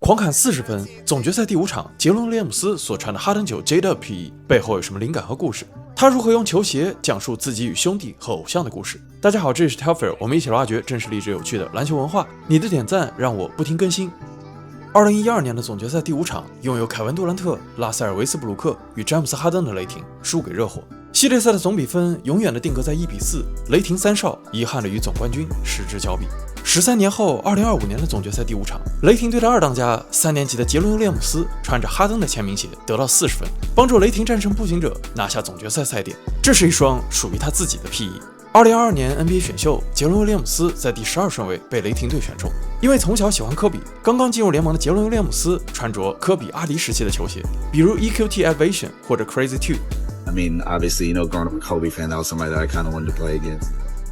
狂砍40分，总决赛第5场，杰伦·威廉姆斯所穿的哈登9 J-Dub PE 背后有什么灵感和故事？他如何用球鞋讲述自己与兄弟和偶像的故事？大家好，这里是 Telfair， 我们一起来挖掘真实励志有趣的篮球文化。你的点赞让我不停更新。2012年的总决赛第5场，拥有凯文·杜兰特、拉塞尔·维斯布鲁克与詹姆斯·哈登的雷霆输给热火。系列赛的总比分永远的定格在1比4，雷霆3少，遗憾的与总冠军失之交臂。13年后，2025年的总决赛第5场，雷霆队的2当家3年级的杰伦·威廉姆斯穿着哈登的签名鞋得到40分，帮助雷霆战胜步行者，拿下总决赛赛点。这是一双属于他自己的 PE。2022年 NBA 选秀，杰伦·威廉姆斯在第12顺位被雷霆队选中。因为从小喜欢科比，刚刚进入联盟的杰伦·威廉姆斯穿着科比、阿迪时期的球鞋，比如 EQT Aviation 或者 Crazy 2。I mean, obviously, growing up a Kobe fan, that was somebody that I kind of wanted to play against.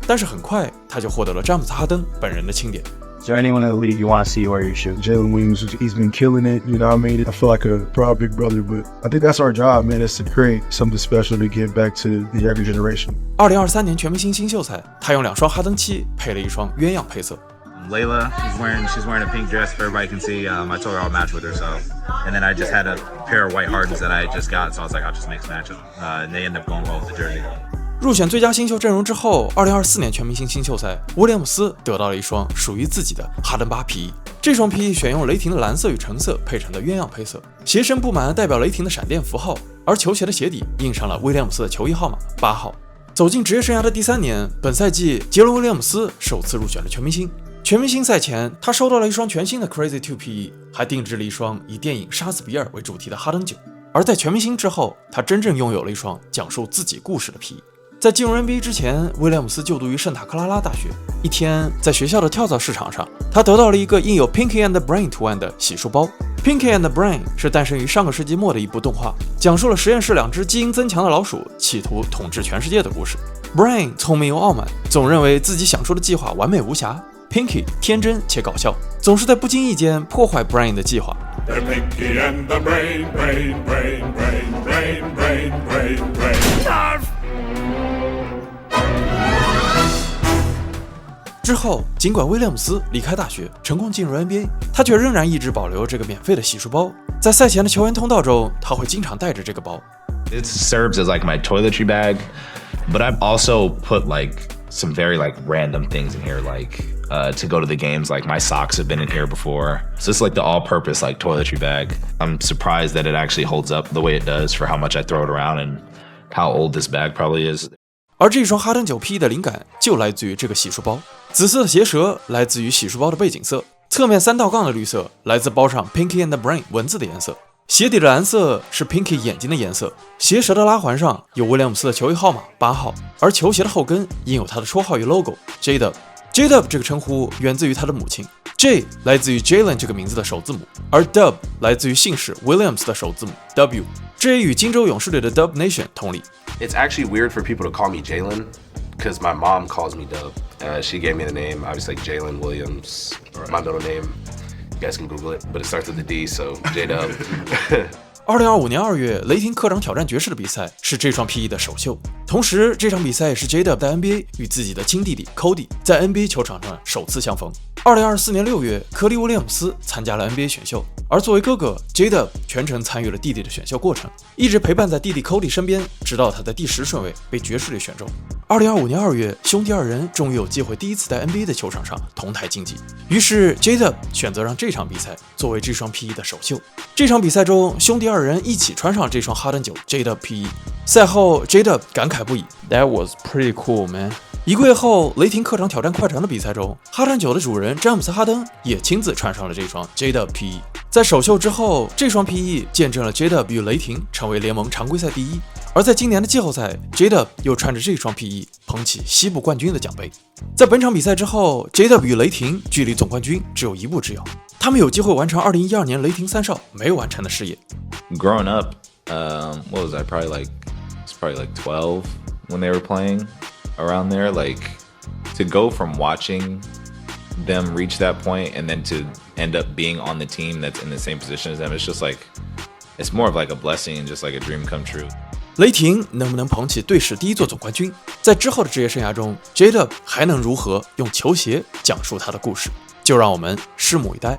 但是很快他就获得了詹姆斯·哈登本人的钦点。Is there anyone in the league you want to see wear your shoe? Jalen Williams, he's been killing it. You know what I mean? I feel like a proud big brother, but I think that's our job, man. Is to create something special to give back to the younger generation. 2023年全明星新秀赛，他用2双哈登7配了1双鸳鸯配色。Layla, she's wearing a pink dress if everybody can see. I told her I'll match with her, so. And then I just had a pair of white Hardens that I just got, so I was like, I'll just mix match them. And they ended up going well with the jersey. 入选最佳新秀阵容之后，2024年全明星新秀赛，威廉姆斯得到了1双属于自己的哈登8 PE。这双 PE 选用雷霆的蓝色与橙色配成的鸳鸯配色，鞋身布满代表雷霆的闪电符号，而球鞋的鞋底印上了威廉姆斯的球衣号码8号。走进职业生涯的第3年，本赛季杰伦·威廉姆斯首次入选了全明星。全明星赛前，他收到了1双全新的 Crazy 2 PE， 还定制了1双以电影《杀死比尔》为主题的哈登9。而在全明星之后，他真正拥有了1双讲述自己故事的 PE。在进入 NBA 之前，威廉姆斯就读于圣塔克拉拉大学。一天，在学校的跳蚤市场上，他得到了一个印有 Pinky and the Brain 图案的洗漱包。Pinky and the Brain 是诞生于上个世纪末的一部动画，讲述了实验室2只基因增强的老鼠企图统治全世界的故事。Brain 聪明又傲慢，总认为自己想出的计划完美无瑕。Pinky 天真且搞笑，总是在不经意间破坏 Brain 的计划。The Pinky and the Brain, Brain, Brain, Brain, Brain, Brain, Brain, Brain. 之后，尽管威廉姆斯离开大学，成功进入 NBA， 他却仍然一直保留这个免费的洗漱包。在赛前的球员通道中，他会经常带着这个包。It serves as like my toiletry bag, but I've also put like some very like random things in here, like to go to the games. Like my socks have been in here before, so it's like the all-purpose like toiletry bag. I'm surprised that it actually holds up the way it does for how much I throw it around and how old this bag probably is. 而这双哈登9 PE 的灵感就来自于这个洗漱包。紫色的鞋舌来自于洗漱包的背景色，侧面3道杠的绿色来自包上 Pinky and the Brain 文字的颜色，鞋底的蓝色是 Pinky 眼睛的颜色，鞋舌的拉环上有威廉姆斯的球衣号码8号，而球鞋的后跟印有他的绰号与 logo J-Dub。J-Dub 这个称呼源自于他的母亲 ，J 来自于 Jalen 这个名字的首字母，而 Dub 来自于姓氏 Williams 的首字母 W， 这也与金州勇士队的 Dub Nation 同理。It's actually weird for people to call me Jalen, because my mom calls me Dub. She gave me the name, obviously, like Jalen Williams, or my middle name. You guys can Google it, but it starts with a D, so J-Dub. 2025年2月，雷霆客场挑战爵士的比赛是这双 PE 的首秀，同时这场比赛也是 J-Dub 在 NBA 与自己的亲弟弟 Cody 在 NBA 球场上首次相逢。2024年6月，科利·威廉姆斯参加了 NBA 选秀，而作为哥哥 J-Dub 全程参与了弟弟的选秀过程，一直陪伴在弟弟 Cody 身边，直到他在第10顺位被爵士队选中。2025年2月，兄弟2人终于有机会第一次在 NBA 的球场上同台竞技，于是 J-Dub 选择让这场比赛作为这双 PE 的首秀。这场比赛中，兄弟2人一起穿上这双哈登9 J-Dub PE。赛后 J-Dub 感慨不已 ，That was pretty cool, man。1个月后，雷霆客场挑战快船的比赛中，哈登9的主人詹姆斯·哈登也亲自穿上了这双 J-Dub PE。在首秀之后，这双 PE 见证了 J-Dub 与雷霆成为联盟常规赛第一。而在今年的季后赛 ，J-Dub 又穿着这双 PE 捧起西部冠军的奖杯。在本场比赛之后 ，J-Dub 与雷霆距离总冠军只有1步之遥，他们有机会完成2012年雷霆3少没有完成的事业。Growing up, what was I? Probably like 12 when they were playing around there. Like to go from watching them reach that point and then to end up being on the team that's in the same position as them, it's just like it's more of like a blessing and just like a dream come true. 雷霆能不能捧起队史第1座总冠军？在之后的职业生涯中 ，J-Dub 还能如何用球鞋讲述他的故事？就让我们拭目以待。